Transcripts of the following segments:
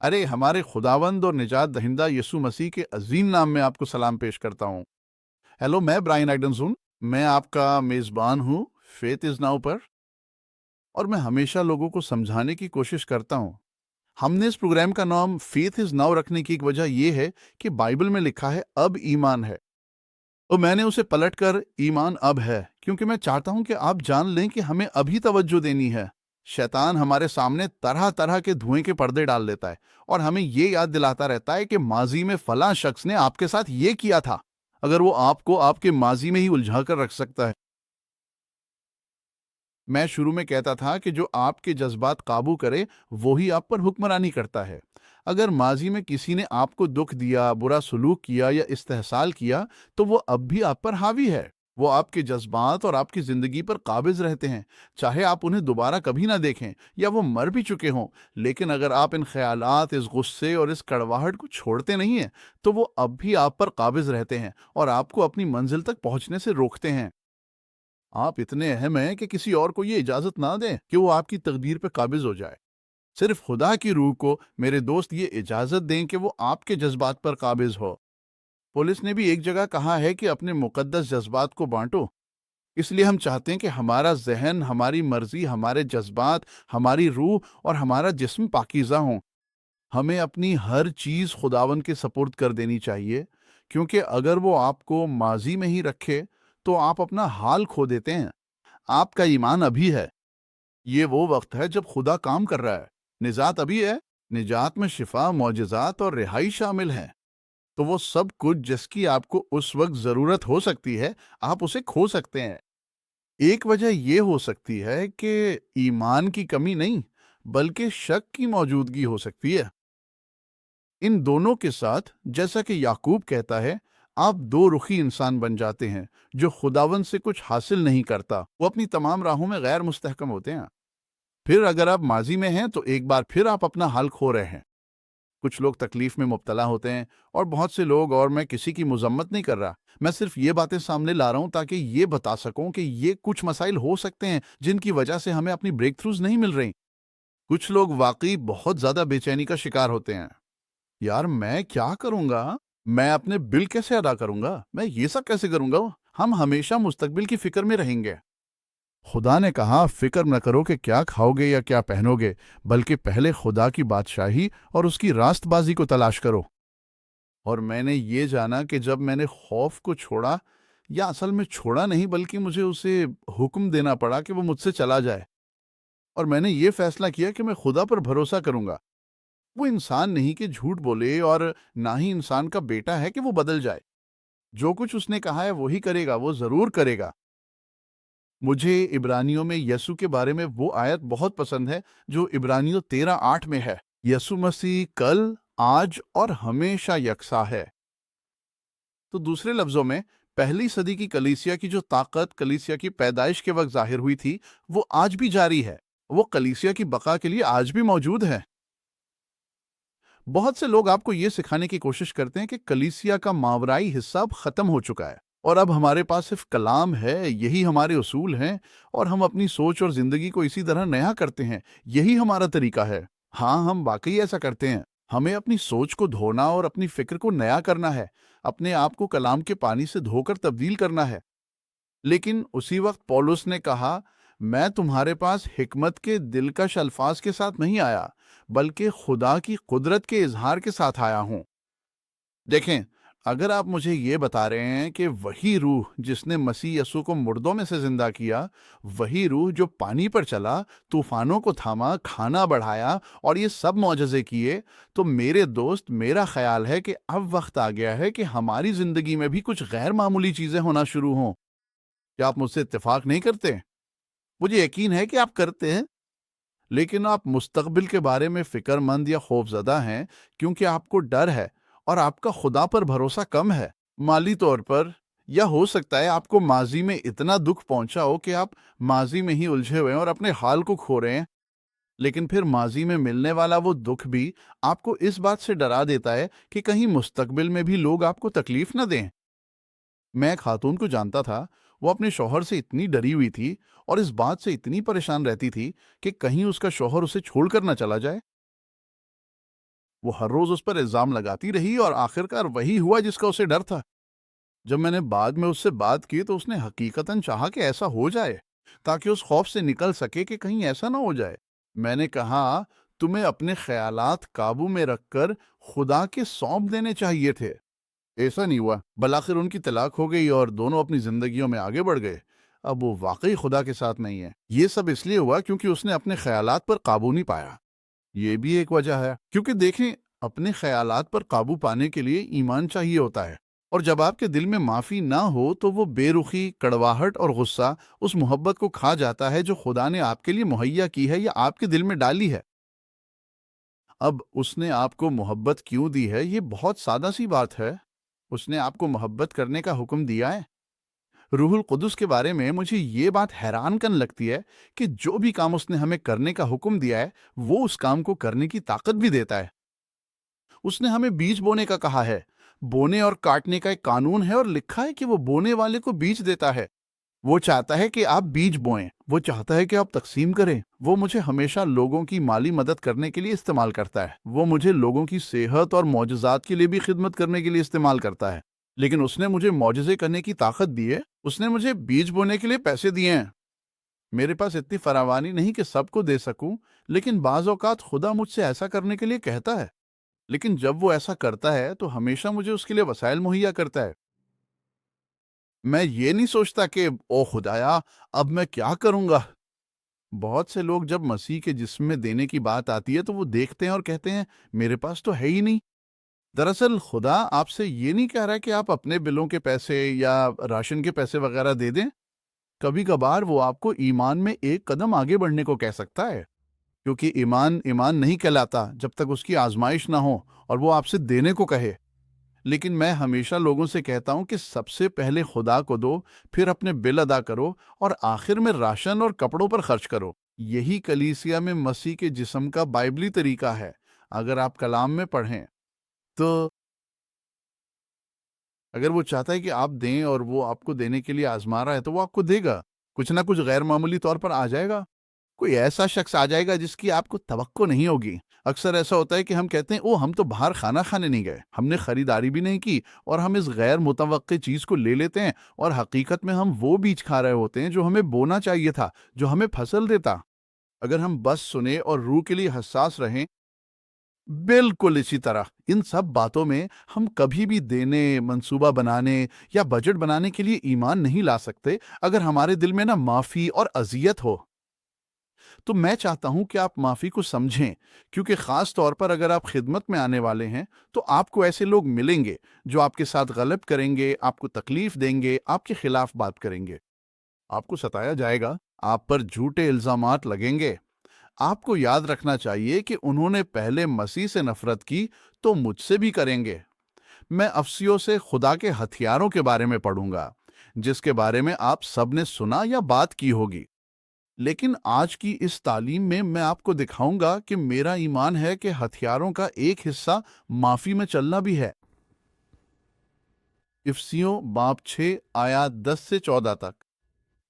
ارے ہمارے خداوند اور نجات دہندہ یسوع مسیح کے عظیم نام میں آپ کو سلام پیش کرتا ہوں۔ ہیلو، میں برائن ایڈمز ہوں۔ میں آپ کا میزبان ہوں فیتھ از ناؤ پر، اور میں ہمیشہ لوگوں کو سمجھانے کی کوشش کرتا ہوں۔ ہم نے اس پروگرام کا نام فیتھ از ناؤ رکھنے کی ایک وجہ یہ ہے کہ بائبل میں لکھا ہے اب ایمان ہے، اور میں نے اسے پلٹ کر ایمان اب ہے، کیونکہ میں چاہتا ہوں کہ آپ جان لیں کہ ہمیں ابھی توجہ دینی ہے۔ شیطان ہمارے سامنے طرح طرح کے دھوئیں کے پردے ڈال دیتا ہے، اور ہمیں یہ یاد دلاتا رہتا ہے کہ ماضی میں فلاں شخص نے آپ کے ساتھ یہ کیا تھا، اگر وہ آپ کو آپ کے ماضی میں ہی الجھا کر رکھ سکتا ہے۔ میں شروع میں کہتا تھا کہ جو آپ کے جذبات قابو کرے وہی آپ پر حکمرانی کرتا ہے۔ اگر ماضی میں کسی نے آپ کو دکھ دیا، برا سلوک کیا یا استحصال کیا، تو وہ اب بھی آپ پر حاوی ہے۔ وہ آپ کے جذبات اور آپ کی زندگی پر قابض رہتے ہیں، چاہے آپ انہیں دوبارہ کبھی نہ دیکھیں یا وہ مر بھی چکے ہوں۔ لیکن اگر آپ ان خیالات، اس غصے اور اس کڑواہٹ کو چھوڑتے نہیں ہیں، تو وہ اب بھی آپ پر قابض رہتے ہیں اور آپ کو اپنی منزل تک پہنچنے سے روکتے ہیں۔ آپ اتنے اہم ہیں کہ کسی اور کو یہ اجازت نہ دیں کہ وہ آپ کی تقدیر پہ قابض ہو جائے۔ صرف خدا کی روح کو، میرے دوست، یہ اجازت دیں کہ وہ آپ کے جذبات پر قابض ہو۔ پولیس نے بھی ایک جگہ کہا ہے کہ اپنے مقدس جذبات کو بانٹو۔ اس لیے ہم چاہتے ہیں کہ ہمارا ذہن، ہماری مرضی، ہمارے جذبات، ہماری روح اور ہمارا جسم پاکیزہ ہوں۔ ہمیں اپنی ہر چیز خداوند کے سپرد کر دینی چاہیے، کیونکہ اگر وہ آپ کو ماضی میں ہی رکھے تو آپ اپنا حال کھو دیتے ہیں۔ آپ کا ایمان ابھی ہے۔ یہ وہ وقت ہے جب خدا کام کر رہا ہے۔ نجات ابھی ہے۔ نجات میں شفا، معجزات اور رہائی شامل ہیں۔ تو وہ سب کچھ جس کی آپ کو اس وقت ضرورت ہو سکتی ہے، آپ اسے کھو سکتے ہیں۔ ایک وجہ یہ ہو سکتی ہے کہ ایمان کی کمی نہیں، بلکہ شک کی موجودگی ہو سکتی ہے۔ ان دونوں کے ساتھ، جیسا کہ یعقوب کہتا ہے، آپ دو رخی انسان بن جاتے ہیں۔ جو خداوند سے کچھ حاصل نہیں کرتا وہ اپنی تمام راہوں میں غیر مستحکم ہوتے ہیں۔ پھر اگر آپ ماضی میں ہیں تو ایک بار پھر آپ اپنا حال کھو رہے ہیں۔ کچھ لوگ تکلیف میں مبتلا ہوتے ہیں، اور بہت سے لوگ، اور میں کسی کی مذمت نہیں کر رہا، میں صرف یہ باتیں سامنے لا رہا ہوں تاکہ یہ بتا سکوں کہ یہ کچھ مسائل ہو سکتے ہیں جن کی وجہ سے ہمیں اپنی بریک تھروز نہیں مل رہی۔ کچھ لوگ واقعی بہت زیادہ بے چینی کا شکار ہوتے ہیں۔ یار میں کیا کروں گا؟ میں اپنے بل کیسے ادا کروں گا؟ میں یہ سب کیسے کروں گا؟ ہم ہمیشہ مستقبل کی فکر میں رہیں گے۔ خدا نے کہا، فکر نہ کرو کہ کیا کھاؤ گے یا کیا پہنو گے، بلکہ پہلے خدا کی بادشاہی اور اس کی راست بازی کو تلاش کرو۔ اور میں نے یہ جانا کہ جب میں نے خوف کو چھوڑا، یا اصل میں چھوڑا نہیں بلکہ مجھے اسے حکم دینا پڑا کہ وہ مجھ سے چلا جائے، اور میں نے یہ فیصلہ کیا کہ میں خدا پر بھروسہ کروں گا۔ وہ انسان نہیں کہ جھوٹ بولے، اور نہ ہی انسان کا بیٹا ہے کہ وہ بدل جائے۔ جو کچھ اس نے کہا ہے وہی کرے گا، وہ ضرور کرے گا۔ مجھے عبرانیوں میں یسوع کے بارے میں وہ آیت بہت پسند ہے جو عبرانیوں 13:8 میں ہے۔ یسوع مسیح کل، آج اور ہمیشہ یکساں ہے۔ تو دوسرے لفظوں میں، پہلی صدی کی کلیسیا کی جو طاقت کلیسیا کی پیدائش کے وقت ظاہر ہوئی تھی، وہ آج بھی جاری ہے۔ وہ کلیسیا کی بقا کے لیے آج بھی موجود ہے۔ بہت سے لوگ آپ کو یہ سکھانے کی کوشش کرتے ہیں کہ کلیسیا کا ماورائی حصہ اب ختم ہو چکا ہے، اور اب ہمارے پاس صرف کلام ہے، یہی ہمارے اصول ہیں، اور ہم اپنی سوچ اور زندگی کو اسی طرح نیا کرتے ہیں، یہی ہمارا طریقہ ہے۔ ہاں، ہم واقعی ایسا کرتے ہیں۔ ہمیں اپنی سوچ کو دھونا اور اپنی فکر کو نیا کرنا ہے، اپنے آپ کو کلام کے پانی سے دھو کر تبدیل کرنا ہے۔ لیکن اسی وقت پولس نے کہا، میں تمہارے پاس حکمت کے دلکش الفاظ کے ساتھ نہیں آیا، بلکہ خدا کی قدرت کے اظہار کے ساتھ آیا ہوں۔ دیکھیں، اگر آپ مجھے یہ بتا رہے ہیں کہ وہی روح جس نے مسیح یسوع کو مردوں میں سے زندہ کیا، وہی روح جو پانی پر چلا، طوفانوں کو تھاما، کھانا بڑھایا اور یہ سب معجزے کیے، تو میرے دوست، میرا خیال ہے کہ اب وقت آ گیا ہے کہ ہماری زندگی میں بھی کچھ غیر معمولی چیزیں ہونا شروع ہوں۔ کیا آپ مجھ سے اتفاق نہیں کرتے؟ مجھے یقین ہے کہ آپ کرتے ہیں، لیکن آپ مستقبل کے بارے میں فکر مند یا خوف زدہ ہیں، کیونکہ آپ کو ڈر ہے اور آپ کا خدا پر بھروسہ کم ہے۔ مالی طور پر، یا ہو سکتا ہے آپ کو ماضی میں اتنا دکھ پہنچا ہو کہ آپ ماضی میں ہی الجھے ہوئے ہیں اور اپنے حال کو کھو رہے ہیں۔ لیکن پھر ماضی میں ملنے والا وہ دکھ بھی آپ کو اس بات سے ڈرا دیتا ہے کہ کہیں مستقبل میں بھی لوگ آپ کو تکلیف نہ دیں۔ میں ایک خاتون کو جانتا تھا، وہ اپنے شوہر سے اتنی ڈری ہوئی تھی اور اس بات سے اتنی پریشان رہتی تھی کہ کہیں اس کا شوہر اسے چھوڑ کر نہ چلا جائے۔ وہ ہر روز اس پر الزام لگاتی رہی اور آخرکار وہی ہوا جس کا اسے ڈر تھا۔ جب میں نے بعد میں اس سے بات کی تو اس نے حقیقتاً چاہا کہ ایسا ہو جائے تاکہ اس خوف سے نکل سکے کہ کہیں ایسا نہ ہو جائے۔ میں نے کہا، تمہیں اپنے خیالات قابو میں رکھ کر خدا کے سونپ دینے چاہیے تھے۔ ایسا نہیں ہوا، بالآخر ان کی طلاق ہو گئی اور دونوں اپنی زندگیوں میں آگے بڑھ گئے۔ اب وہ واقعی خدا کے ساتھ نہیں ہے۔ یہ سب اس لیے ہوا کیونکہ اس نے اپنے خیالات پر قابو نہیں پایا۔ یہ بھی ایک وجہ ہے، کیونکہ دیکھیں، اپنے خیالات پر قابو پانے کے لیے ایمان چاہیے ہوتا ہے، اور جب آپ کے دل میں معافی نہ ہو تو وہ بے رخی، کڑواہٹ اور غصہ اس محبت کو کھا جاتا ہے جو خدا نے آپ کے لیے مہیا کی ہے یا آپ کے دل میں ڈالی ہے۔ اب اس نے آپ کو محبت کیوں دی ہے؟ یہ بہت سادہ سی بات ہے۔ اس نے آپ کو محبت کرنے کا حکم دیا ہے۔ روح القدس کے بارے میں مجھے یہ بات حیران کن لگتی ہے کہ جو بھی کام اس نے ہمیں کرنے کا حکم دیا ہے وہ اس کام کو کرنے کی طاقت بھی دیتا ہے۔ اس نے ہمیں بیج بونے کا کہا ہے۔ بونے اور کاٹنے کا ایک قانون ہے اور لکھا ہے کہ وہ بونے والے کو بیج دیتا ہے۔ وہ چاہتا ہے کہ آپ بیج بوئیں، وہ چاہتا ہے کہ آپ تقسیم کریں۔ وہ مجھے ہمیشہ لوگوں کی مالی مدد کرنے کے لیے استعمال کرتا ہے۔ وہ مجھے لوگوں کی صحت اور معجزات کے لیے بھی خدمت کرنے کے لیے استعمال کرتا ہے۔ لیکن اس نے مجھے معجزے کرنے کی طاقت دی ہے۔ اس نے مجھے بیج بونے کے لیے پیسے دیے ہیں۔ میرے پاس اتنی فراوانی نہیں کہ سب کو دے سکوں، لیکن بعض اوقات خدا مجھ سے ایسا کرنے کے لیے کہتا ہے۔ لیکن جب وہ ایسا کرتا ہے تو ہمیشہ مجھے اس کے لیے وسائل مہیا کرتا ہے۔ میں یہ نہیں سوچتا کہ او خدایا اب میں کیا کروں گا۔ بہت سے لوگ جب مسیح کے جسم میں دینے کی بات آتی ہے تو وہ دیکھتے ہیں اور کہتے ہیں میرے پاس تو ہے ہی نہیں۔ دراصل خدا آپ سے یہ نہیں کہہ رہا کہ آپ اپنے بلوں کے پیسے یا راشن کے پیسے وغیرہ دے دیں۔ کبھی کبھار وہ آپ کو ایمان میں ایک قدم آگے بڑھنے کو کہہ سکتا ہے، کیونکہ ایمان ایمان نہیں کہلاتا جب تک اس کی آزمائش نہ ہو اور وہ آپ سے دینے کو کہے۔ لیکن میں ہمیشہ لوگوں سے کہتا ہوں کہ سب سے پہلے خدا کو دو، پھر اپنے بل ادا کرو اور آخر میں راشن اور کپڑوں پر خرچ کرو۔ یہی کلیسیا میں مسیح کے جسم کا بائبلی طریقہ ہے۔ اگر آپ کلام میں پڑھیں تو اگر وہ چاہتا ہے کہ آپ دیں اور وہ آپ کو دینے کے لیے آزما رہا ہے تو وہ آپ کو دے گا۔ کچھ نہ کچھ غیر معمولی طور پر آ جائے گا۔ کوئی ایسا شخص آ جائے گا جس کی آپ کو توقع نہیں ہوگی۔ اکثر ایسا ہوتا ہے کہ ہم کہتے ہیں ہم تو باہر کھانا کھانے نہیں گئے، ہم نے خریداری بھی نہیں کی، اور ہم اس غیر متوقع چیز کو لے لیتے ہیں، اور حقیقت میں ہم وہ بیج کھا رہے ہوتے ہیں جو ہمیں بونا چاہیے تھا، جو ہمیں فصل دیتا۔ اگر ہم بس سنیں اور روح کے لیے حساس رہیں، بالکل اسی طرح ان سب باتوں میں ہم کبھی بھی دینے، منصوبہ بنانے یا بجٹ بنانے کے لیے ایمان نہیں لا سکتے اگر ہمارے دل میں نہ معافی اور اذیت ہو۔ تو میں چاہتا ہوں کہ آپ معافی کو سمجھیں، کیونکہ خاص طور پر اگر آپ خدمت میں آنے والے ہیں تو آپ کو ایسے لوگ ملیں گے جو آپ کے ساتھ غلط کریں گے، آپ کو تکلیف دیں گے، آپ کے خلاف بات کریں گے۔ آپ کو ستایا جائے گا، آپ پر جھوٹے الزامات لگیں گے۔ آپ کو یاد رکھنا چاہیے کہ انہوں نے پہلے مسیح سے نفرت کی تو مجھ سے بھی کریں گے۔ میں افسیوں سے خدا کے ہتھیاروں کے بارے میں پڑھوں گا، جس کے بارے میں آپ سب نے سنا یا بات کی ہوگی۔ لیکن آج کی اس تعلیم میں آپ کو دکھاؤں گا کہ میرا ایمان ہے کہ ہتھیاروں کا ایک حصہ معافی میں چلنا بھی ہے۔ افسیوں باب 6 آیات 10 سے 14 تک۔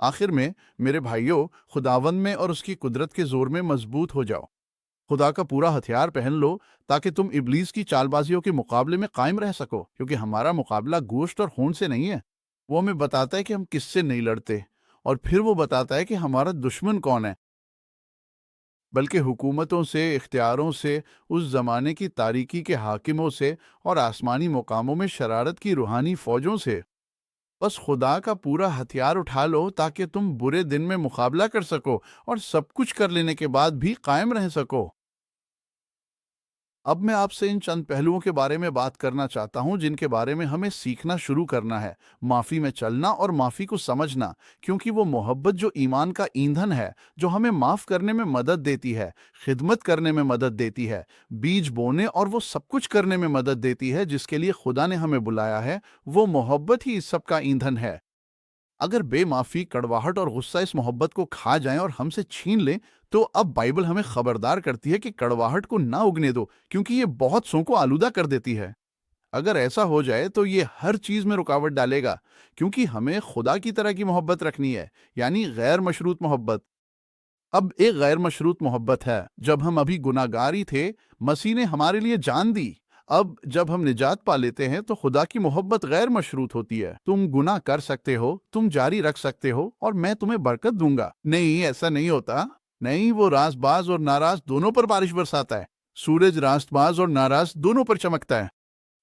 آخر میں میرے بھائیوں، خداوند میں اور اس کی قدرت کے زور میں مضبوط ہو جاؤ۔ خدا کا پورا ہتھیار پہن لو تاکہ تم ابلیس کی چال بازیوں کے مقابلے میں قائم رہ سکو، کیونکہ ہمارا مقابلہ گوشت اور خون سے نہیں ہے۔ وہ ہمیں بتاتا ہے کہ ہم کس سے نہیں لڑتے، اور پھر وہ بتاتا ہے کہ ہمارا دشمن کون ہے، بلکہ حکومتوں سے، اختیاروں سے، اس زمانے کی تاریکی کے حاکموں سے اور آسمانی مقاموں میں شرارت کی روحانی فوجوں سے۔ بس خدا کا پورا ہتھیار اٹھا لو تاکہ تم برے دن میں مقابلہ کر سکو اور سب کچھ کر لینے کے بعد بھی قائم رہ سکو۔ اب میں آپ سے ان چند پہلوؤں کے بارے میں بات کرنا چاہتا ہوں جن کے بارے میں ہمیں سیکھنا شروع کرنا ہے: معافی میں چلنا اور معافی کو سمجھنا، کیونکہ وہ محبت جو ایمان کا ایندھن ہے، جو ہمیں معاف کرنے میں مدد دیتی ہے، خدمت کرنے میں مدد دیتی ہے، بیج بونے اور وہ سب کچھ کرنے میں مدد دیتی ہے جس کے لیے خدا نے ہمیں بلایا ہے۔ وہ محبت ہی اس سب کا ایندھن ہے۔ اگر بے معافی، کڑواہٹ اور غصہ اس محبت کو کھا جائیں اور ہم سے چھین لیں، تو اب بائبل ہمیں خبردار کرتی ہے کہ کڑواہٹ کو نہ اگنے دو، کیونکہ یہ بہت سوں کو آلودہ کر دیتی ہے۔ اگر ایسا ہو جائے تو یہ ہر چیز میں رکاوٹ ڈالے گا، کیونکہ ہمیں خدا کی طرح کی محبت رکھنی ہے، یعنی غیر مشروط محبت۔ اب ایک غیر مشروط محبت ہے۔ جب ہم ابھی گناہگار ہی تھے، مسیح نے ہمارے لیے جان دی۔ اب جب ہم نجات پا لیتے ہیں تو خدا کی محبت غیر مشروط ہوتی ہے۔ تم گناہ کر سکتے ہو، تم جاری رکھ سکتے ہو، اور میں تمہیں برکت دوں گا۔ نہیں، ایسا نہیں ہوتا۔ نہیں، وہ راست باز اور ناراض دونوں پر بارش برساتا ہے۔ سورج راست باز اور ناراض دونوں پر چمکتا ہے۔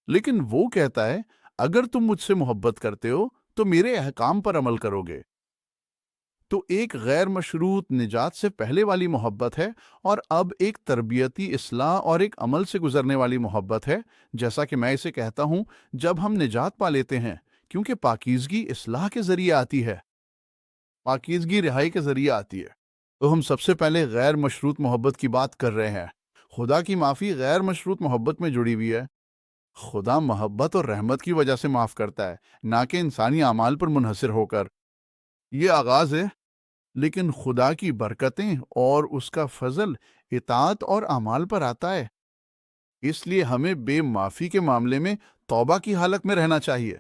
لیکن وہ کہتا ہے، اگر تم مجھ سے محبت کرتے ہو تو میرے احکام پر عمل کرو گے۔ تو ایک غیر مشروط نجات سے پہلے والی محبت ہے، اور اب ایک تربیتی اصلاح اور ایک عمل سے گزرنے والی محبت ہے، جیسا کہ میں اسے کہتا ہوں جب ہم نجات پا لیتے ہیں، کیونکہ پاکیزگی اصلاح کے ذریعے آتی ہے، پاکیزگی رہائی کے ذریعے آتی ہے۔ تو ہم سب سے پہلے غیر مشروط محبت کی بات کر رہے ہیں۔ خدا کی معافی غیر مشروط محبت میں جڑی ہوئی ہے۔ خدا محبت اور رحمت کی وجہ سے معاف کرتا ہے، نہ کہ انسانی اعمال پر منحصر ہو کر۔ یہ آغاز ہے، لیکن خدا کی برکتیں اور اس کا فضل اطاعت اور اعمال پر آتا ہے۔ اس لیے ہمیں بے معافی کے معاملے میں توبہ کی حالت میں رہنا چاہیے۔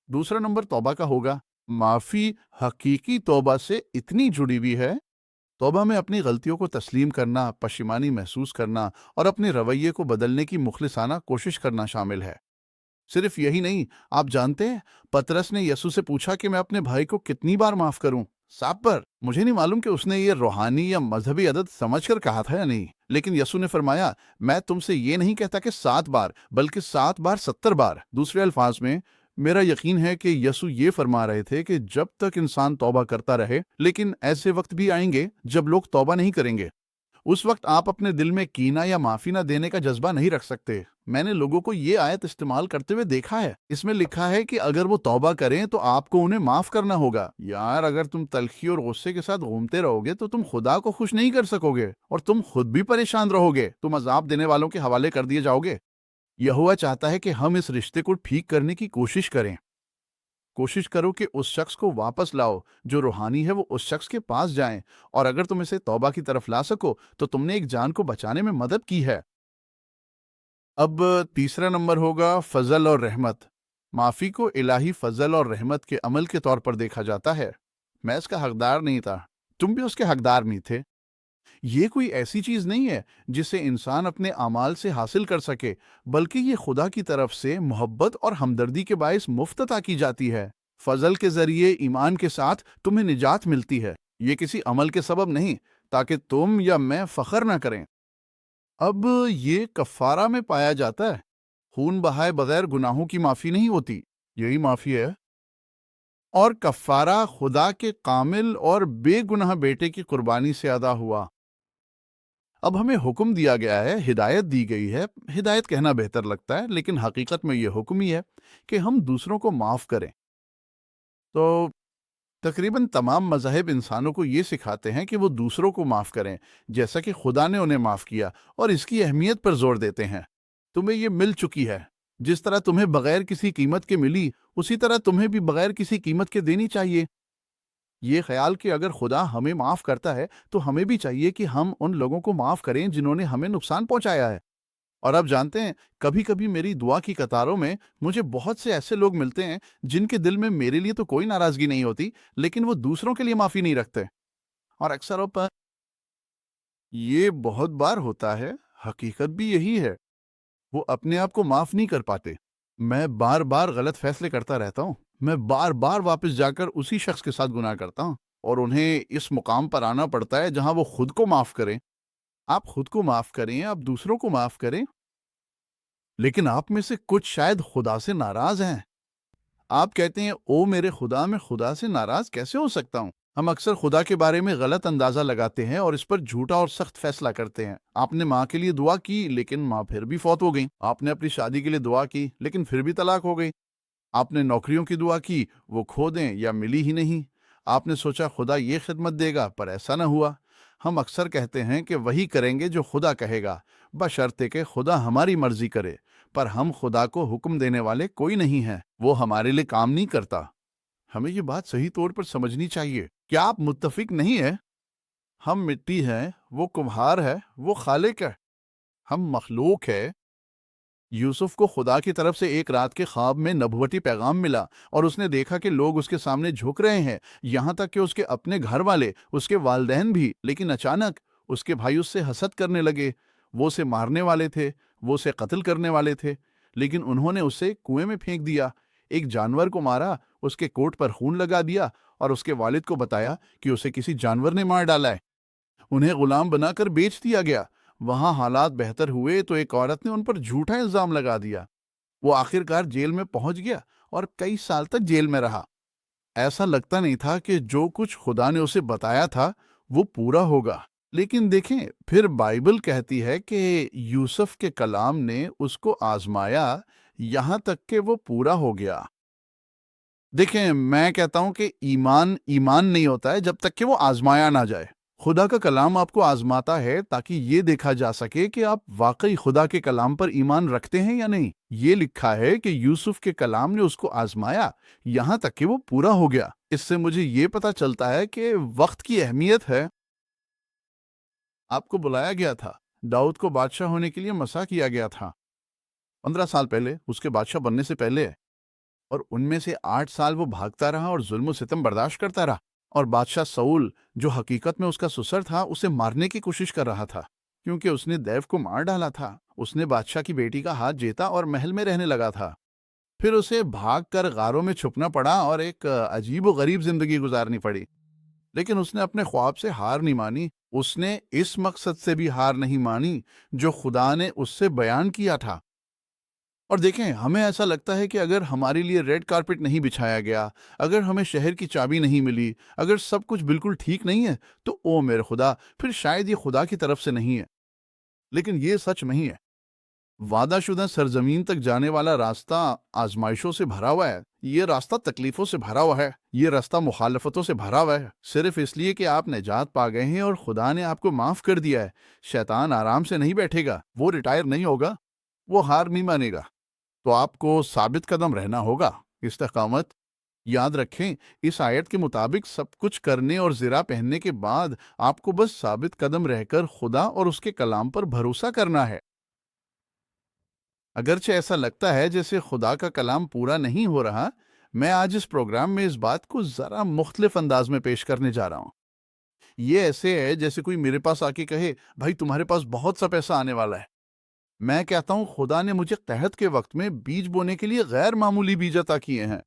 دوسرا نمبر توبہ کا ہوگا۔ معافی حقیقی توبہ سے اتنی جڑی ہوئی ہے۔ توبہ میں اپنی غلطیوں کو تسلیم کرنا، پشیمانی محسوس کرنا اور اپنے رویے کو بدلنے کی مخلصانہ کوشش کرنا شامل ہے۔ صرف یہی نہیں، آپ جانتے ہیں پطرس نے یسوع سے پوچھا کہ میں اپنے بھائی کو کتنی بار معاف کروں؟ 7 بار۔ مجھے نہیں معلوم کہ اس نے یہ روحانی یا مذہبی عدد سمجھ کر کہا تھا یا نہیں، لیکن یسوع نے فرمایا، میں تم سے یہ نہیں کہتا کہ 7 بار، بلکہ 7 بار 70 بار۔ دوسرے الفاظ میں، میرا یقین ہے کہ یسوع یہ فرما رہے تھے کہ جب تک انسان توبہ کرتا رہے، لیکن ایسے وقت بھی آئیں گے جب لوگ توبہ نہیں کریں گے۔ اس وقت آپ اپنے دل میں کینہ یا معافی نہ دینے کا جذبہ نہیں رکھ سکتے۔ میں نے لوگوں کو یہ آیت استعمال کرتے ہوئے دیکھا ہے۔ اس میں لکھا ہے کہ اگر وہ توبہ کریں تو آپ کو انہیں معاف کرنا ہوگا۔ یار، اگر تم تلخی اور غصے کے ساتھ گھومتے رہو گے تو تم خدا کو خوش نہیں کر سکو گے، اور تم خود بھی پریشان رہو گے۔ تم عذاب دینے والوں کے حوالے کر دیے جاؤ گے۔ یہوہ چاہتا ہے کہ ہم اس رشتے کو ٹھیک کرنے کی کوشش کریں۔ کوشش کرو کہ اس شخص کو واپس لاؤ جو روحانی ہے، وہ اس شخص کے پاس جائیں، اور اگر تم اسے توبہ کی طرف لا سکو تو تم نے ایک جان کو بچانے میں مدد کی ہے۔ اب تیسرا نمبر ہوگا فضل اور رحمت۔ معافی کو الہی فضل اور رحمت کے عمل کے طور پر دیکھا جاتا ہے۔ میں اس کا حقدار نہیں تھا، تم بھی اس کے حقدار نہیں تھے۔ یہ کوئی ایسی چیز نہیں ہے جسے انسان اپنے اعمال سے حاصل کر سکے، بلکہ یہ خدا کی طرف سے محبت اور ہمدردی کے باعث مفت عطا کی جاتی ہے۔ فضل کے ذریعے ایمان کے ساتھ تمہیں نجات ملتی ہے، یہ کسی عمل کے سبب نہیں، تاکہ تم یا میں فخر نہ کریں۔ اب یہ کفارہ میں پایا جاتا ہے۔ خون بہائے بغیر گناہوں کی معافی نہیں ہوتی، یہی معافی ہے۔ اور کفارہ خدا کے کامل اور بے گناہ بیٹے کی قربانی سے ادا ہوا۔ اب ہمیں حکم دیا گیا ہے، ہدایت دی گئی ہے۔ ہدایت کہنا بہتر لگتا ہے، لیکن حقیقت میں یہ حکم ہی ہے کہ ہم دوسروں کو معاف کریں۔ تو تقریباً تمام مذاہب انسانوں کو یہ سکھاتے ہیں کہ وہ دوسروں کو معاف کریں، جیسا کہ خدا نے انہیں معاف کیا، اور اس کی اہمیت پر زور دیتے ہیں۔ تمہیں یہ مل چکی ہے، جس طرح تمہیں بغیر کسی قیمت کے ملی، اسی طرح تمہیں بھی بغیر کسی قیمت کے دینی چاہیے۔ یہ خیال کہ اگر خدا ہمیں معاف کرتا ہے تو ہمیں بھی چاہیے کہ ہم ان لوگوں کو معاف کریں جنہوں نے ہمیں نقصان پہنچایا ہے۔ اور اب جانتے ہیں، کبھی کبھی میری دعا کی قطاروں میں مجھے بہت سے ایسے لوگ ملتے ہیں جن کے دل میں میرے لیے تو کوئی ناراضگی نہیں ہوتی، لیکن وہ دوسروں کے لیے معافی نہیں رکھتے۔ اور اکثر اوقات یہ بہت بار ہوتا ہے، حقیقت بھی یہی ہے، وہ اپنے آپ کو معاف نہیں کر پاتے۔ میں بار بار غلط فیصلے کرتا رہتا ہوں، میں بار بار واپس جا کر اسی شخص کے ساتھ گناہ کرتا ہوں، اور انہیں اس مقام پر آنا پڑتا ہے جہاں وہ خود کو معاف کریں۔ آپ خود کو معاف کریں، آپ دوسروں کو معاف کریں، لیکن آپ میں سے کچھ شاید خدا سے ناراض ہیں۔ آپ کہتے ہیں، او میرے خدا، میں خدا سے ناراض کیسے ہو سکتا ہوں؟ ہم اکثر خدا کے بارے میں غلط اندازہ لگاتے ہیں اور اس پر جھوٹا اور سخت فیصلہ کرتے ہیں۔ آپ نے ماں کے لیے دعا کی، لیکن ماں پھر بھی فوت ہو گئی۔ آپ نے اپنی شادی کے لیے دعا کی، لیکن پھر بھی طلاق ہو گئی۔ آپ نے نوکریوں کی دعا کی، وہ کھو دیں یا ملی ہی نہیں۔ آپ نے سوچا خدا یہ خدمت دے گا، پر ایسا نہ ہوا۔ ہم اکثر کہتے ہیں کہ وہی کریں گے جو خدا کہے گا، بشرطے کہ خدا ہماری مرضی کرے، پر ہم خدا کو حکم دینے والے کوئی نہیں ہیں، وہ ہمارے لیے کام نہیں کرتا۔ ہمیں یہ بات صحیح طور پر سمجھنی چاہیے۔ کیا آپ متفق نہیں ہیں؟ ہم مٹی ہیں، وہ کمہار ہے، وہ خالق ہے۔ ہم مخلوق ہے، یوسف کو خدا کی طرف سے ایک رات کے خواب میں نبوتی پیغام ملا، اور اس نے دیکھا کہ لوگ اس کے سامنے جھک رہے ہیں، یہاں تک کہ اس کے اپنے گھر والے، اس کے والدین بھی۔ لیکن اچانک اس کے بھائی اس سے حسد کرنے لگے۔ وہ اسے مارنے والے تھے، وہ اسے قتل کرنے والے تھے، لیکن انہوں نے اسے کنویں میں پھینک دیا، ایک جانور کو مارا، اس کے کوٹ پر خون لگا دیا، اور اس کے والد کو بتایا کہ اسے کسی جانور نے مار ڈالا ہے۔ انہیں غلام بنا کر بیچ دیا گیا۔ وہاں حالات بہتر ہوئے تو ایک عورت نے ان پر جھوٹا الزام لگا دیا۔ وہ آخرکار جیل میں پہنچ گیا اور کئی سال تک جیل میں رہا۔ ایسا لگتا نہیں تھا کہ جو کچھ خدا نے اسے بتایا تھا وہ پورا ہوگا۔ لیکن دیکھیں، پھر بائبل کہتی ہے کہ یوسف کے کلام نے اس کو آزمایا یہاں تک کہ وہ پورا ہو گیا۔ دیکھیں، میں کہتا ہوں کہ ایمان نہیں ہوتا ہے جب تک کہ وہ آزمایا نہ جائے۔ خدا کا کلام آپ کو آزماتا ہے تاکہ یہ دیکھا جا سکے کہ آپ واقعی خدا کے کلام پر ایمان رکھتے ہیں یا نہیں۔ یہ لکھا ہے کہ یوسف کے کلام نے اس کو آزمایا یہاں تک کہ وہ پورا ہو گیا۔ اس سے مجھے یہ پتا چلتا ہے کہ وقت کی اہمیت ہے۔ آپ کو بلایا گیا تھا، داؤد کو بادشاہ ہونے کے لیے مسا کیا گیا تھا 15 سال پہلے، اس کے بادشاہ بننے سے پہلے، اور ان میں سے 8 سال وہ بھاگتا رہا اور ظلم و ستم برداشت کرتا رہا، اور بادشاہ ساؤل جو حقیقت میں اس کا سسر تھا اسے مارنے کی کوشش کر رہا تھا کیونکہ اس نے دیو کو مار ڈالا تھا۔ اس نے بادشاہ کی بیٹی کا ہاتھ جیتا اور محل میں رہنے لگا تھا۔ پھر اسے بھاگ کر غاروں میں چھپنا پڑا اور ایک عجیب و غریب زندگی گزارنی پڑی، لیکن اس نے اپنے خواب سے ہار نہیں مانی۔ اس نے اس مقصد سے بھی ہار نہیں مانی جو خدا نے اس سے بیان کیا تھا۔ اور دیکھیں، ہمیں ایسا لگتا ہے کہ اگر ہمارے لیے ریڈ کارپٹ نہیں بچھایا گیا، اگر ہمیں شہر کی چابی نہیں ملی، اگر سب کچھ بالکل ٹھیک نہیں ہے، تو او میرے خدا، پھر شاید یہ خدا کی طرف سے نہیں ہے۔ لیکن یہ سچ نہیں ہے۔ وعدہ شدہ سرزمین تک جانے والا راستہ آزمائشوں سے بھرا ہوا ہے، یہ راستہ تکلیفوں سے بھرا ہوا ہے، یہ راستہ مخالفتوں سے بھرا ہوا ہے۔ صرف اس لیے کہ آپ نجات پا گئے ہیں اور خدا نے آپ کو معاف کر دیا ہے، شیطان آرام سے نہیں بیٹھے گا، وہ ریٹائر نہیں ہوگا، وہ ہار نہیں مانے گا۔ تو آپ کو ثابت قدم رہنا ہوگا۔ استقامت، یاد رکھیں، اس آیت کے مطابق سب کچھ کرنے اور زرہ پہننے کے بعد آپ کو بس ثابت قدم رہ کر خدا اور اس کے کلام پر بھروسہ کرنا ہے۔ اگرچہ ایسا لگتا ہے جیسے خدا کا کلام پورا نہیں ہو رہا، میں آج اس پروگرام میں اس بات کو ذرا مختلف انداز میں پیش کرنے جا رہا ہوں۔ یہ ایسے ہے جیسے کوئی میرے پاس آ کے کہے، بھائی تمہارے پاس بہت سا پیسہ آنے والا ہے۔ میں کہتا ہوں خدا نے مجھے قحط کے وقت میں بیج بونے کے لیے غیر معمولی بیج عطا کیے ہیں۔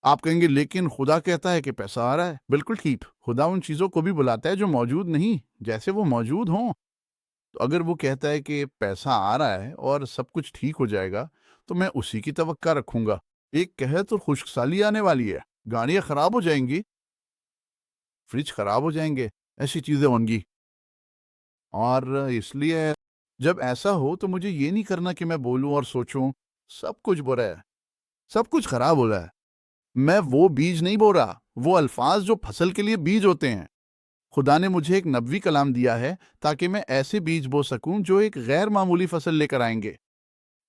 آپ کہیں گے لیکن خدا کہتا ہے کہ پیسہ آ رہا ہے۔ بالکل ٹھیک، خدا ان چیزوں کو بھی بلاتا ہے جو موجود نہیں جیسے وہ موجود ہوں۔ تو اگر وہ کہتا ہے کہ پیسہ آ رہا ہے اور سب کچھ ٹھیک ہو جائے گا تو میں اسی کی توقع رکھوں گا۔ ایک قحط اور خشک سالی آنے والی ہے، گاڑیاں خراب ہو جائیں گی، فریج خراب ہو جائیں گے، ایسی چیزیں ہوں گی۔ اور اس لیے جب ایسا ہو تو مجھے یہ نہیں کرنا کہ میں بولوں اور سوچوں سب کچھ برا ہے، سب کچھ خراب ہو رہا ہے۔ میں وہ بیج نہیں بو رہا، وہ الفاظ جو فصل کے لیے بیج ہوتے ہیں۔ خدا نے مجھے ایک نبوی کلام دیا ہے تاکہ میں ایسے بیج بو سکوں جو ایک غیر معمولی فصل لے کر آئیں گے۔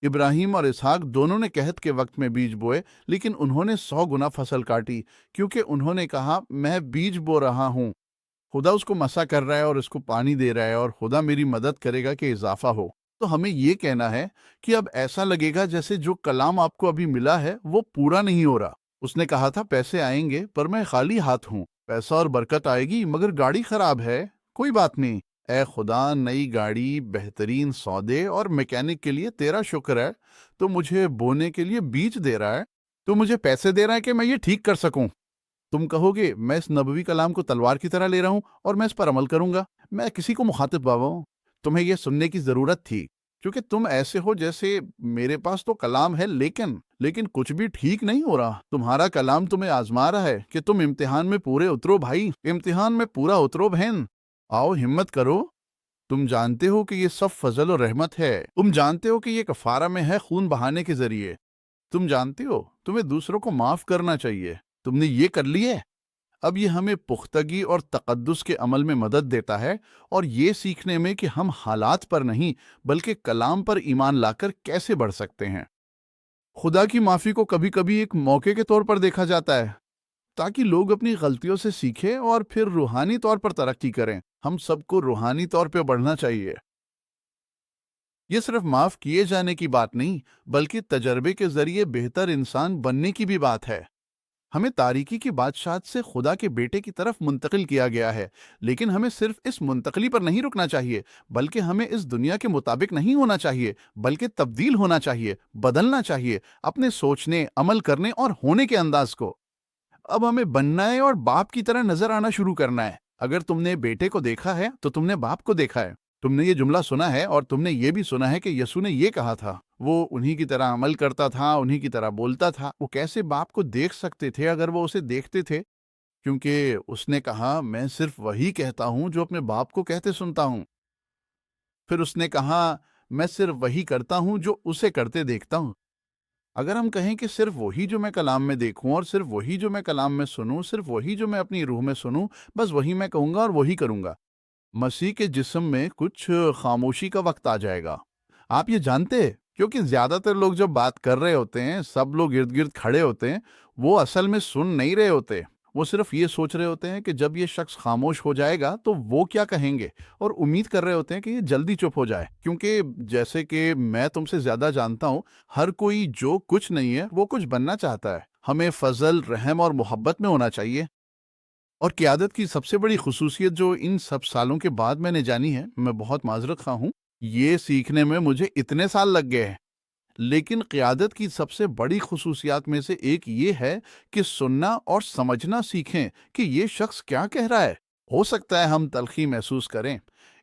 ابراہیم اور اسحاق دونوں نے قحط کے وقت میں بیج بوئے، لیکن انہوں نے 100 گنا فصل کاٹی کیونکہ انہوں نے کہا میں بیج بو رہا ہوں، خدا اس کو مسا کر رہا ہے اور اس کو پانی دے رہا ہے، اور خدا میری مدد کرے گا کہ اضافہ ہو۔ تو ہمیں یہ کہنا ہے کہ اب ایسا لگے گا جیسے جو کلام آپ کو ابھی ملا ہے وہ پورا نہیں ہو رہا۔ اس نے کہا تھا پیسے آئیں گے پر میں خالی ہاتھ ہوں، پیسہ اور برکت آئے گی مگر گاڑی خراب ہے۔ کوئی بات نہیں، اے خدا، نئی گاڑی، بہترین سودے اور میکینک کے لیے تیرا شکر ہے۔ تو مجھے بونے کے لیے بیج دے رہا ہے، تو مجھے پیسے دے رہا ہے کہ میں یہ ٹھیک کر سکوں۔ تم کہو گے میں اس نبوی کلام کو تلوار کی طرح لے رہا ہوں اور میں اس پر عمل کروں گا۔ میں کسی کو مخاطب بابا ہوں، تمہیں یہ سننے کی ضرورت تھی کیونکہ تم ایسے ہو جیسے میرے پاس تو کلام ہے لیکن کچھ بھی ٹھیک نہیں ہو رہا۔ تمہارا کلام تمہیں آزما رہا ہے کہ تم امتحان میں پورے اترو بھائی، امتحان میں پورا اترو بہن۔ آؤ ہمت کرو، تم جانتے ہو کہ یہ سب فضل و رحمت ہے، تم جانتے ہو کہ یہ کفارہ میں ہے خون بہانے کے ذریعے، تم جانتے ہو تمہیں دوسروں کو معاف کرنا چاہیے، تم نے یہ کر لی ہے۔ اب یہ ہمیں پختگی اور تقدس کے عمل میں مدد دیتا ہے اور یہ سیکھنے میں کہ ہم حالات پر نہیں بلکہ کلام پر ایمان لا کر کیسے بڑھ سکتے ہیں۔ خدا کی معافی کو کبھی کبھی ایک موقع کے طور پر دیکھا جاتا ہے تاکہ لوگ اپنی غلطیوں سے سیکھیں اور پھر روحانی طور پر ترقی کریں۔ ہم سب کو روحانی طور پہ بڑھنا چاہیے۔ یہ صرف معاف کیے جانے کی بات نہیں، بلکہ تجربے کے ذریعے بہتر انسان بننے کی بھی بات ہے۔ ہمیں تاریکی کی بادشاہت سے خدا کے بیٹے کی طرف منتقل کیا گیا ہے، لیکن ہمیں صرف اس منتقلی پر نہیں رکنا چاہیے، بلکہ ہمیں اس دنیا کے مطابق نہیں ہونا چاہیے، بلکہ تبدیل ہونا چاہیے، بدلنا چاہیے اپنے سوچنے، عمل کرنے اور ہونے کے انداز کو۔ اب ہمیں بننا ہے اور باپ کی طرح نظر آنا شروع کرنا ہے۔ اگر تم نے بیٹے کو دیکھا ہے تو تم نے باپ کو دیکھا ہے۔ تم نے یہ جملہ سنا ہے اور تم نے یہ بھی سنا ہے کہ یسوع نے یہ کہا تھا، وہ انہی کی طرح عمل کرتا تھا، انہی کی طرح بولتا تھا۔ وہ کیسے باپ کو دیکھ سکتے تھے اگر وہ اسے دیکھتے تھے؟ کیونکہ اس نے کہا، میں صرف وہی کہتا ہوں جو اپنے باپ کو کہتے سنتا ہوں۔ پھر اس نے کہا، میں صرف وہی کرتا ہوں جو اسے کرتے دیکھتا ہوں۔ اگر ہم کہیں کہ صرف وہی جو میں کلام میں دیکھوں اور صرف وہی جو میں کلام میں سنوں، صرف وہی جو میں اپنی روح میں سنوں، بس وہی میں کہوں گا اور وہی کروں گا، مسیح کے جسم میں کچھ خاموشی کا وقت آ جائے گا۔ آپ یہ جانتے ہیں، کیونکہ زیادہ تر لوگ جب بات کر رہے ہوتے ہیں، سب لوگ ارد گرد کھڑے ہوتے ہیں، وہ اصل میں سن نہیں رہے ہوتے۔ وہ صرف یہ سوچ رہے ہوتے ہیں کہ جب یہ شخص خاموش ہو جائے گا تو وہ کیا کہیں گے، اور امید کر رہے ہوتے ہیں کہ یہ جلدی چپ ہو جائے، کیونکہ جیسے کہ میں تم سے زیادہ جانتا ہوں، ہر کوئی جو کچھ نہیں ہے وہ کچھ بننا چاہتا ہے۔ ہمیں فضل، رحم اور محبت میں ہونا چاہیے۔ اور قیادت کی سب سے بڑی خصوصیت جو ان سب سالوں کے بعد میں نے جانی ہے، میں بہت معذرت خواہ ہوں، یہ سیکھنے میں مجھے اتنے سال لگ گئے ہیں، لیکن قیادت کی سب سے بڑی خصوصیات میں سے ایک یہ ہے کہ سننا اور سمجھنا سیکھیں کہ یہ شخص کیا کہہ رہا ہے۔ ہو سکتا ہے ہم تلخی محسوس کریں،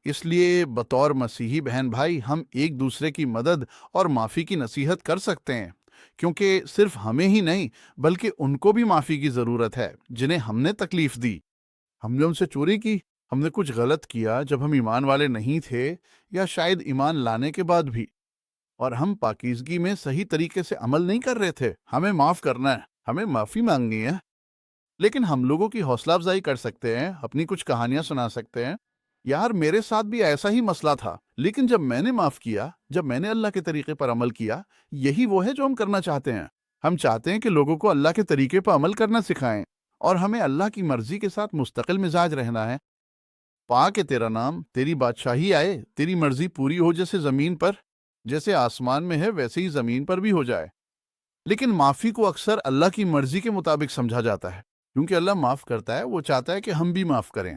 اس لیے بطور مسیحی بہن بھائی ہم ایک دوسرے کی مدد اور معافی کی نصیحت کر سکتے ہیں، کیونکہ صرف ہمیں ہی نہیں بلکہ ان کو بھی معافی کی ضرورت ہے جنہیں ہم نے تکلیف دی۔ ہم نے ان سے چوری کی، ہم نے کچھ غلط کیا جب ہم ایمان والے نہیں تھے، یا شاید ایمان لانے کے بعد بھی، اور ہم پاکیزگی میں صحیح طریقے سے عمل نہیں کر رہے تھے۔ ہمیں معاف کرنا ہے، ہمیں معافی مانگنی ہے۔ لیکن ہم لوگوں کی حوصلہ افزائی کر سکتے ہیں، اپنی کچھ کہانیاں سنا سکتے ہیں، یار میرے ساتھ بھی ایسا ہی مسئلہ تھا، لیکن جب میں نے معاف کیا، جب میں نے اللہ کے طریقے پر عمل کیا۔ یہی وہ ہے جو ہم کرنا چاہتے ہیں۔ ہم چاہتے ہیں کہ لوگوں کو اللہ کے طریقے پر عمل کرنا سکھائیں، اور ہمیں اللہ کی مرضی کے ساتھ مستقل مزاج رہنا ہے۔ پا کہ تیرا نام، تیری بادشاہی آئے، تیری مرضی پوری ہو، جیسے زمین پر، جیسے آسمان میں ہے ویسے ہی زمین پر بھی ہو جائے۔ لیکن معافی کو اکثر اللہ کی مرضی کے مطابق سمجھا جاتا ہے، کیونکہ اللہ معاف کرتا ہے، وہ چاہتا ہے کہ ہم بھی معاف کریں۔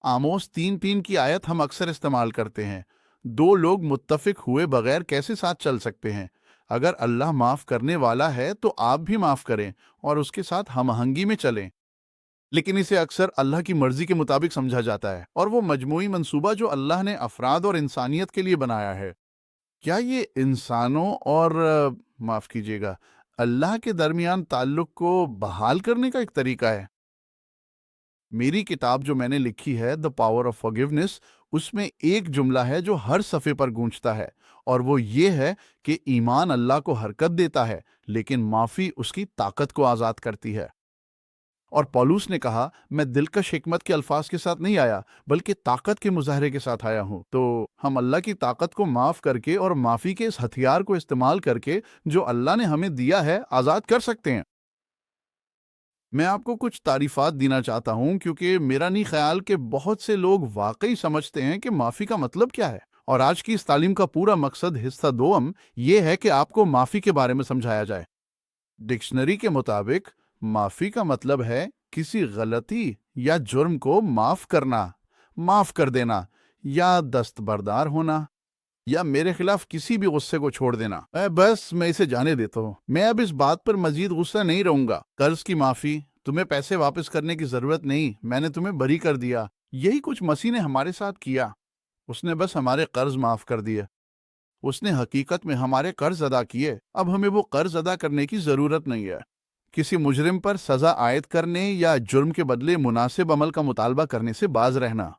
آموس 3:3 کی آیت ہم اکثر استعمال کرتے ہیں، دو لوگ متفق ہوئے بغیر کیسے ساتھ چل سکتے ہیں؟ اگر اللہ معاف کرنے والا ہے تو آپ بھی معاف کریں اور اس کے ساتھ ہم آہنگی میں چلیں۔ لیکن اسے اکثر اللہ کی مرضی کے مطابق سمجھا جاتا ہے، اور وہ مجموعی منصوبہ جو اللہ نے افراد اور انسانیت کے لیے بنایا ہے۔ کیا یہ انسانوں اور معاف کیجیے گا، اللہ کے درمیان تعلق کو بحال کرنے کا ایک طریقہ ہے؟ میری کتاب جو میں نے لکھی ہے The Power of Forgiveness، اس میں ایک جملہ ہے جو ہر صفحے پر گونجتا ہے، اور وہ یہ ہے کہ ایمان اللہ کو حرکت دیتا ہے، لیکن معافی اس کی طاقت کو آزاد کرتی ہے۔ اور پولوس نے کہا، میں دلکش حکمت کے الفاظ کے ساتھ نہیں آیا، بلکہ طاقت کے مظاہرے کے ساتھ آیا ہوں۔ تو ہم اللہ کی طاقت کو معاف کر کے اور معافی کے اس ہتھیار کو استعمال کر کے جو اللہ نے ہمیں دیا ہے آزاد کر سکتے ہیں۔ میں آپ کو کچھ تعریفات دینا چاہتا ہوں، کیونکہ میرا نہیں خیال کہ بہت سے لوگ واقعی سمجھتے ہیں کہ معافی کا مطلب کیا ہے، اور آج کی اس تعلیم کا پورا مقصد حصہ دوم یہ ہے کہ آپ کو معافی کے بارے میں سمجھایا جائے۔ ڈکشنری کے مطابق معافی کا مطلب ہے کسی غلطی یا جرم کو معاف کرنا، معاف کر دینا، یا دستبردار ہونا، یا میرے خلاف کسی بھی غصے کو چھوڑ دینا۔ بس میں اسے جانے دیتا ہوں، میں اب اس بات پر مزید غصہ نہیں رہوں گا۔ قرض کی معافی، تمہیں پیسے واپس کرنے کی ضرورت نہیں، میں نے تمہیں بری کر دیا۔ یہی کچھ مسیح نے ہمارے ساتھ کیا، اس نے بس ہمارے قرض معاف کر دیے۔ اس نے حقیقت میں ہمارے قرض ادا کیے، اب ہمیں وہ قرض ادا کرنے کی ضرورت نہیں ہے۔ کسی مجرم پر سزا عائد کرنے یا جرم کے بدلے مناسب عمل کا مطالبہ کرنے سے باز رہنا۔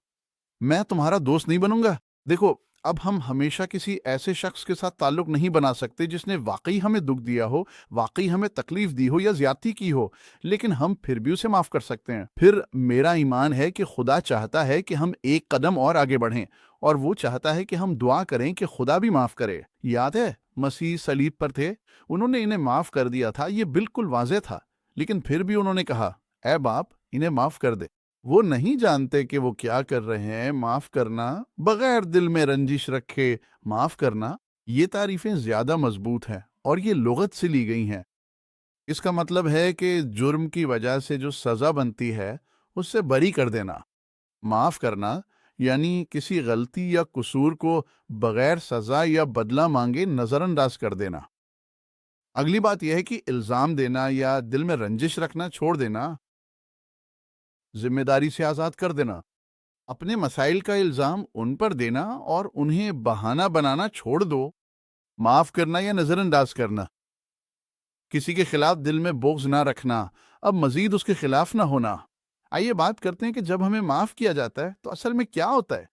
میں تمہارا دوست نہیں بنوں گا۔ دیکھو، اب ہم ہمیشہ کسی ایسے شخص کے ساتھ تعلق نہیں بنا سکتے جس نے واقعی ہمیں دکھ دیا ہو، واقعی ہمیں تکلیف دی ہو یا زیادتی کی ہو، لیکن ہم پھر بھی اسے معاف کر سکتے ہیں۔ پھر میرا ایمان ہے کہ خدا چاہتا ہے کہ ہم ایک قدم اور آگے بڑھیں، اور وہ چاہتا ہے کہ ہم دعا کریں کہ خدا بھی معاف کرے۔ یاد ہے مسیح صلیب پر تھے، انہوں نے انہیں معاف کر دیا تھا، یہ بالکل واضح تھا، لیکن پھر بھی انہوں نے کہا، اے باپ، انہیں معاف کر دے، وہ نہیں جانتے کہ وہ کیا کر رہے ہیں۔ معاف کرنا، بغیر دل میں رنجش رکھے معاف کرنا، یہ تعریفیں زیادہ مضبوط ہیں اور یہ لغت سے لی گئی ہیں۔ اس کا مطلب ہے کہ جرم کی وجہ سے جو سزا بنتی ہے اس سے بری کر دینا۔ معاف کرنا یعنی کسی غلطی یا قصور کو بغیر سزا یا بدلہ مانگے نظر انداز کر دینا۔ اگلی بات یہ ہے کہ الزام دینا یا دل میں رنجش رکھنا چھوڑ دینا، ذمہ داری سے آزاد کر دینا۔ اپنے مسائل کا الزام ان پر دینا اور انہیں بہانہ بنانا چھوڑ دو۔ معاف کرنا یا نظر انداز کرنا، کسی کے خلاف دل میں بغض نہ رکھنا، اب مزید اس کے خلاف نہ ہونا۔ آئیے بات کرتے ہیں کہ جب ہمیں معاف کیا جاتا ہے تو اصل میں کیا ہوتا ہے؟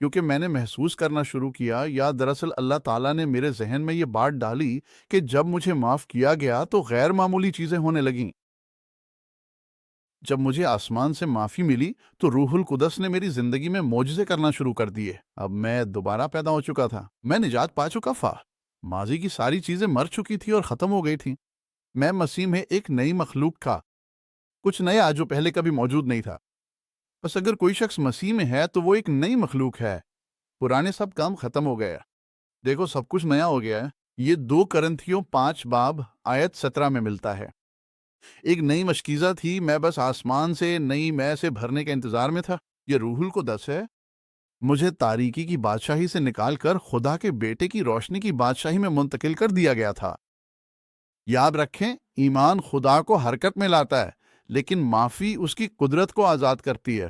کیونکہ میں نے محسوس کرنا شروع کیا، یا دراصل اللہ تعالیٰ نے میرے ذہن میں یہ بات ڈالی کہ جب مجھے معاف کیا گیا تو غیر معمولی چیزیں ہونے لگیں۔ جب مجھے آسمان سے معافی ملی تو روح القدس نے میری زندگی میں معجزے کرنا شروع کر دیے۔ اب میں دوبارہ پیدا ہو چکا تھا، میں نجات پا چکا تھا، ماضی کی ساری چیزیں مر چکی تھی اور ختم ہو گئی تھیں۔ میں مسیح میں ایک نئی مخلوق تھا، کچھ نیا جو پہلے کبھی موجود نہیں تھا۔ بس اگر کوئی شخص مسیح میں ہے تو وہ ایک نئی مخلوق ہے، پرانے سب کام ختم ہو گیا، دیکھو سب کچھ نیا ہو گیا ہے۔ یہ 2 کرنتھیوں 5 باب آیت 17 میں ملتا ہے۔ ایک نئی مشکیزہ تھی، میں بس آسمان سے نئی میں سے بھرنے کے انتظار میں تھا۔ یہ روح القدس ہے، مجھے تاریکی کی بادشاہی سے نکال کر خدا کے بیٹے کی روشنی کی بادشاہی میں منتقل کر دیا گیا تھا۔ یاد رکھیں، ایمان خدا کو حرکت میں لاتا ہے، لیکن معافی اس کی قدرت کو آزاد کرتی ہے۔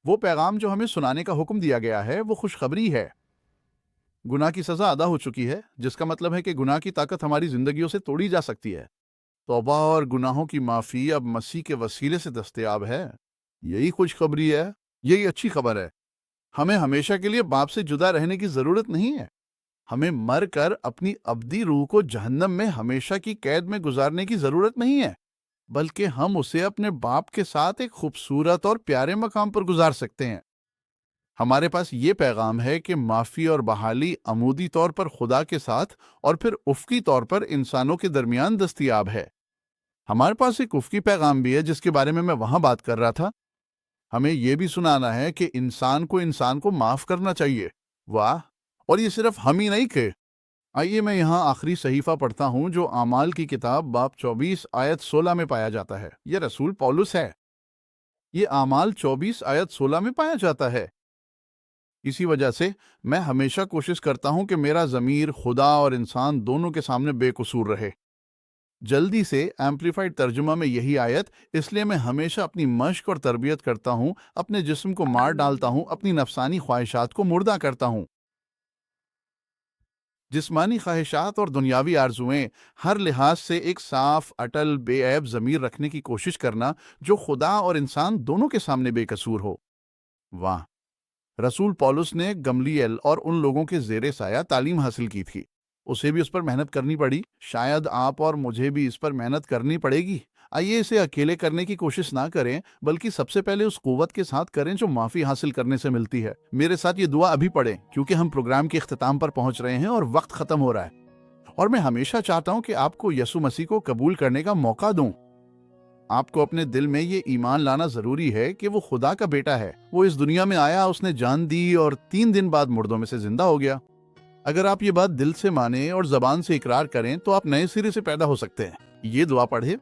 وہ پیغام جو ہمیں سنانے کا حکم دیا گیا ہے وہ خوشخبری ہے۔ گناہ کی سزا ادا ہو چکی ہے، جس کا مطلب ہے کہ گناہ کی طاقت ہماری زندگیوں سے توڑی جا سکتی ہے۔ توبہ اور گناہوں کی معافی اب مسیح کے وسیلے سے دستیاب ہے۔ یہی خوشخبری ہے، یہی اچھی خبر ہے۔ ہمیں ہمیشہ کے لیے باپ سے جدا رہنے کی ضرورت نہیں ہے۔ ہمیں مر کر اپنی ابدی روح کو جہنم میں ہمیشہ کی قید میں گزارنے کی ضرورت نہیں ہے، بلکہ ہم اسے اپنے باپ کے ساتھ ایک خوبصورت اور پیارے مقام پر گزار سکتے ہیں۔ ہمارے پاس یہ پیغام ہے کہ معافی اور بحالی عمودی طور پر خدا کے ساتھ اور پھر افقی طور پر انسانوں کے درمیان دستیاب ہے۔ ہمارے پاس ایک افقی پیغام بھی ہے جس کے بارے میں وہاں بات کر رہا تھا۔ ہمیں یہ بھی سنانا ہے کہ انسان کو معاف کرنا چاہیے۔ واہ! اور یہ صرف ہم ہی نہیں کہ۔ آئیے میں یہاں آخری صحیفہ پڑھتا ہوں جو اعمال کی کتاب باب 24 آیت 16 میں پایا جاتا ہے۔ یہ رسول پولس ہے۔ یہ اعمال 24 آیت 16 میں پایا جاتا ہے۔ اسی وجہ سے میں ہمیشہ کوشش کرتا ہوں کہ میرا ضمیر خدا اور انسان دونوں کے سامنے بے قصور رہے۔ جلدی سے ایمپلیفائڈ ترجمہ میں یہی آیت، اس لیے میں ہمیشہ اپنی مشق اور تربیت کرتا ہوں، اپنے جسم کو مار ڈالتا ہوں، اپنی نفسانی خواہشات کو مردہ کرتا ہوں۔ جسمانی خواہشات اور دنیاوی آرزوئیں، ہر لحاظ سے ایک صاف، اٹل، بے عیب ضمیر رکھنے کی کوشش کرنا جو خدا اور انسان دونوں کے سامنے بے قصور ہو۔ واہ! رسول پولس نے گملیل اور ان لوگوں کے زیر سایہ تعلیم حاصل کی تھی، اسے بھی اس پر محنت کرنی پڑی۔ شاید آپ اور مجھے بھی اس پر محنت کرنی پڑے گی۔ آئیے اسے اکیلے کرنے کی کوشش نہ کریں، بلکہ سب سے پہلے اس قوت کے ساتھ کریں جو معافی حاصل کرنے سے ملتی ہے۔ میرے ساتھ یہ دعا ابھی پڑھیں، کیونکہ ہم پروگرام کے اختتام پر پہنچ رہے ہیں اور وقت ختم ہو رہا ہے، اور میں ہمیشہ چاہتا ہوں کہ آپ کو یسوع مسیح کو قبول کرنے کا موقع دوں۔ آپ کو اپنے دل میں یہ ایمان لانا ضروری ہے کہ وہ خدا کا بیٹا ہے۔ وہ اس دنیا میں آیا، اس نے جان دی اور 3 دن بعد مردوں میں سے زندہ ہو گیا۔ اگر آپ یہ بات دل سے مانیں اور زبان سے اقرار کریں تو آپ نئے سرے سے پیدا ہو سکتے ہیں۔ یہ دعا پڑھیں،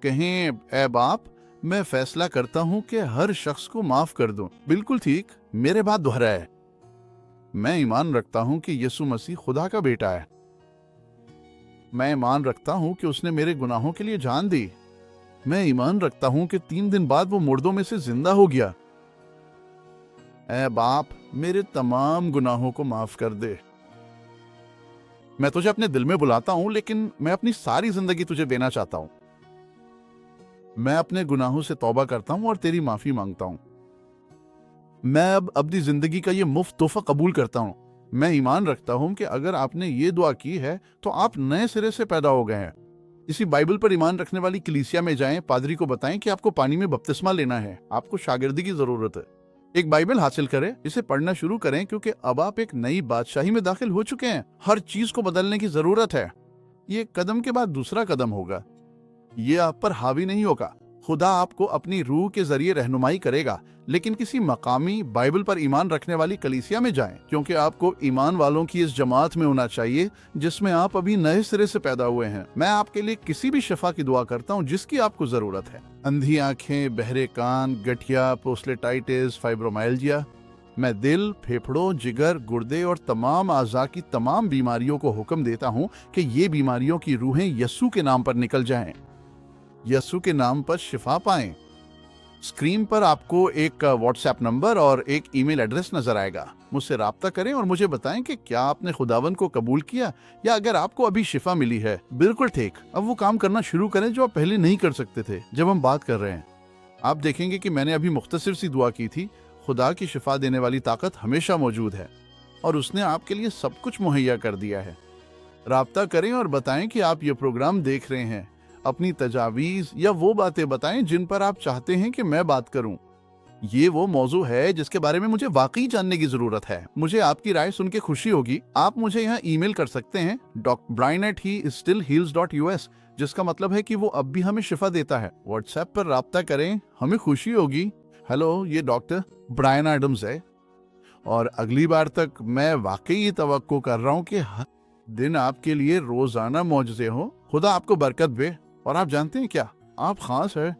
کہیں اے باپ، میں فیصلہ کرتا ہوں کہ ہر شخص کو معاف کر دوں۔ بالکل ٹھیک، میرے بعد دہرائے، میں ایمان رکھتا ہوں کہ یسوع مسیح خدا کا بیٹا ہے۔ میں ایمان رکھتا ہوں کہ اس نے میرے گناہوں کے لیے جان دی۔ میں ایمان رکھتا ہوں کہ 3 دن بعد وہ مردوں میں سے زندہ ہو گیا۔ اے باپ، میرے تمام گناہوں کو معاف کر دے۔ میں تجھے اپنے دل میں بلاتا ہوں، لیکن میں اپنی ساری زندگی تجھے دینا چاہتا ہوں۔ میں اپنے گناہوں سے توبہ کرتا ہوں اور تیری معافی مانگتا ہوں۔ میں اب اپنی زندگی کا یہ مفت تحفہ قبول کرتا ہوں۔ میں ایمان رکھتا ہوں کہ اگر آپ نے یہ دعا کی ہے تو آپ نئے سرے سے پیدا ہو گئے ہیں۔ اسی بائبل پر ایمان رکھنے والی کلیسیا میں جائیں، پادری کو بتائیں کہ آپ کو پانی میں بپتسمہ لینا ہے، آپ کو شاگردی کی ضرورت ہے۔ ایک بائبل حاصل کریں، اسے پڑھنا شروع کریں، کیونکہ اب آپ ایک نئی بادشاہی میں داخل ہو چکے ہیں۔ ہر چیز کو بدلنے کی ضرورت ہے۔ یہ قدم کے بعد دوسرا قدم ہوگا، یہ آپ پر حاوی نہیں ہوگا۔ خدا آپ کو اپنی روح کے ذریعے رہنمائی کرے گا، لیکن کسی مقامی بائبل پر ایمان رکھنے والی کلیسیا میں جائیں، کیونکہ آپ کو ایمان والوں کی اس جماعت میں ہونا چاہیے جس میں آپ ابھی نئے سرے سے پیدا ہوئے ہیں۔ میں آپ کے لیے کسی بھی شفا کی دعا کرتا ہوں جس کی آپ کو ضرورت ہے۔ اندھی آنکھیں، بہرے کان، گٹھیا، پروسلیٹائٹس، فائبرومائلجیا۔ میں دل، پھیپھڑوں، جگر، گردے اور تمام اعضاء کی تمام بیماریوں کو حکم دیتا ہوں کہ یہ بیماریوں کی روحیں یسوع کے نام پر نکل جائیں، یسوع کے نام پر شفا پائیں۔ اسکرین پر آپ کو ایک واٹس ایپ نمبر اور ایک ای میل ایڈریس نظر آئے گا۔ مجھ سے رابطہ کریں اور مجھے بتائیں کہ کیا آپ نے خداوند کو قبول کیا، یا اگر آپ کو ابھی شفا ملی ہے، بالکل ٹھیک، اب وہ کام کرنا شروع کریں جو آپ پہلے نہیں کر سکتے تھے جب ہم بات کر رہے ہیں۔ آپ دیکھیں گے کہ میں نے ابھی مختصر سی دعا کی تھی۔ خدا کی شفا دینے والی طاقت ہمیشہ موجود ہے اور اس نے آپ کے لیے سب کچھ مہیا کر دیا ہے۔ رابطہ کریں اور بتائیں کہ آپ یہ پروگرام دیکھ رہے ہیں۔ اپنی تجاویز یا وہ باتیں بتائیں جن پر آپ چاہتے ہیں کہ میں بات کروں۔ یہ وہ موضوع ہے جس کے بارے میں مجھے واقعی جاننے کی ضرورت ہے۔ مجھے آپ کی رائے سن کے خوشی ہوگی۔ آپ مجھے یہاں ای میل کر سکتے ہیں brian@heistillheals.us، جس کا مطلب ہے کہ وہ اب بھی ہمیں شفا دیتا ہے۔ واٹس ایپ پر رابطہ کریں، ہمیں خوشی ہوگی۔ ہیلو، یہ ڈاکٹر برائن ایڈمز ہے، اور اگلی بار تک میں واقعی یہ توقع کر رہا ہوں کہ ہر دن آپ کے لیے روزانہ معجزے ہوں۔ خدا آپ کو برکت دے، اور آپ جانتے ہیں کیا، آپ خاص ہیں۔